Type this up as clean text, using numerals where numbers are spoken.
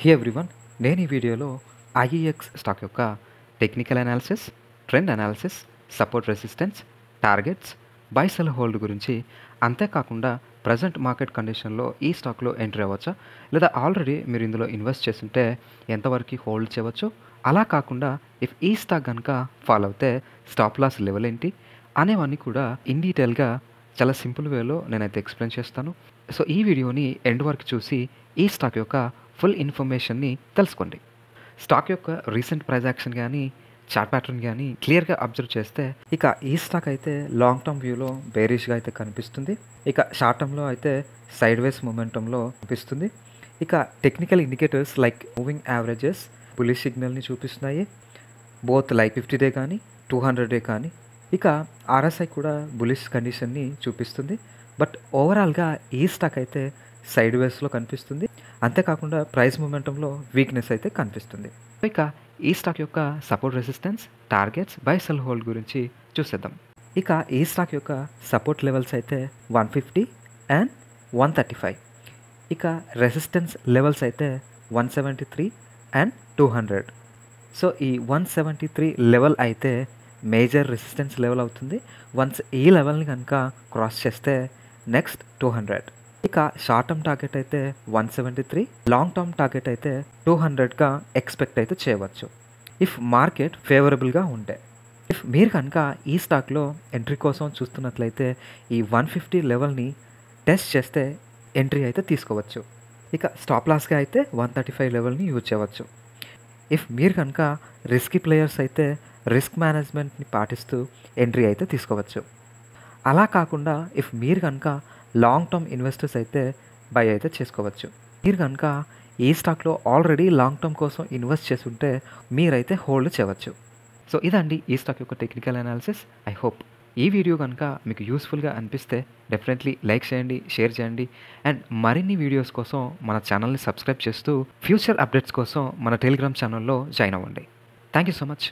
హే everyone, నేను ఈ వీడియోలో ఐఈఎక్స్ స్టాక్ యొక్క technical analysis, trend analysis, support resistance, targets, buy sell hold గురించి, అంతేకాకుండా ప్రజెంట్ మార్కెట్ కండిషన్లో ఈ స్టాక్లో ఎంట్రీ అవ్వచ్చా, లేదా ఆల్రెడీ మీరు ఇందులో ఇన్వెస్ట్ చేస్తుంటే ఎంతవరకు హోల్డ్ చేయవచ్చు, అలా కాకుండా ఇఫ్ ఈ స్టాక్ కనుక ఫాలో అవుతే స్టాప్ లాస్ లెవెల్ ఏంటి అనేవన్నీ కూడా ఇన్ డీటెయిల్గా చాలా సింపుల్ వేలో నేనైతే ఎక్స్ప్లెయిన్ చేస్తాను. సో ఈ వీడియోని ఎండ్ వరకు చూసి ఈ స్టాక్ యొక్క ఫుల్ ఇన్ఫర్మేషన్ని తెలుసుకోండి. స్టాక్ యొక్క రీసెంట్ ప్రైస్ యాక్షన్ కానీ చార్ట్ ప్యాటర్న్ కానీ క్లియర్గా అబ్జర్వ్ చేస్తే ఇక ఈ స్టాక్ అయితే లాంగ్ టర్మ్ వ్యూలో బేరిష్గా అయితే కనిపిస్తుంది. ఇక షార్ట్ టర్మ్లో అయితే సైడ్ వేస్ మొమెంటంలో కనిపిస్తుంది. ఇక technical indicators like moving averages bullish సిగ్నల్ని చూపిస్తున్నాయి, బోత్ లైక్ 50 డే కానీ 200 డే కానీ. ఇక ఆర్ఎస్ఐ కూడా బులిష్ కండిషన్ని చూపిస్తుంది. బట్ ఓవరాల్గా ఈ స్టాక్ అయితే సైడ్ వేస్లో కనిపిస్తుంది. అంతేకాకుండా ప్రైస్ మొమెంటంలో వీక్నెస్ అయితే కనిపిస్తుంది. ఇక ఈ స్టాక్ యొక్క support resistance, targets, buy sell hold గురించి చూసేద్దాం. ఇక ఈ స్టాక్ యొక్క సపోర్ట్ లెవెల్స్ అయితే 150 అండ్ 135. ఇక రెసిస్టెన్స్ లెవెల్స్ అయితే 173 అండ్ 200. సో ఈ 173 లెవెల్ అయితే మేజర్ రెసిస్టెన్స్ లెవెల్ అవుతుంది. వన్స్ ఈ లెవెల్ని కనుక క్రాస్ చేస్తే నెక్స్ట్ 200. ఇక షార్ట్ టర్మ్ టార్గెట్ అయితే 173, లాంగ్ టర్మ్ టార్గెట్ అయితే 200గా ఎక్స్పెక్ట్ అయితే చేయవచ్చు ఇఫ్ మార్కెట్ ఫేవరబుల్గా ఉంటే. ఇఫ్ మీరు కనుక ఈ స్టాక్లో ఎంట్రీ కోసం చూస్తున్నట్లయితే ఈ 150 లెవెల్ని టెస్ట్ చేస్తే ఎంట్రీ అయితే తీసుకోవచ్చు. ఇక స్టాప్ లాస్గా అయితే 135 లెవెల్ని యూజ్ చేయవచ్చు. ఇఫ్ మీరు కనుక రిస్కీ ప్లేయర్స్ అయితే రిస్క్ మేనేజ్మెంట్ని పాటిస్తూ ఎంట్రీ అయితే తీసుకోవచ్చు. అలా కాకుండా ఇఫ్ మీరు కనుక లాంగ్ టర్మ్ ఇన్వెస్టర్స్ అయితే బై అయితే చేసుకోవచ్చు. మీరు కనుక ఈ స్టాక్లో ఆల్రెడీ లాంగ్ టర్మ్ కోసం ఇన్వెస్ట్ చేస్తుంటే మీరైతే హోల్డ్ చేయవచ్చు. సో ఇదండి ఈ స్టాక్ యొక్క టెక్నికల్ అనాలిసిస్. ఐ హోప్ ఈ వీడియో కనుక మీకు యూస్ఫుల్గా అనిపిస్తే డెఫినెట్లీ లైక్ చేయండి, షేర్ చేయండి. అండ్ మరిన్ని వీడియోస్ కోసం మన ఛానల్ని సబ్స్క్రైబ్ చేస్తూ ఫ్యూచర్ అప్డేట్స్ కోసం మన టెలిగ్రామ్ ఛానల్లో జాయిన్ అవ్వండి. Thank you so much.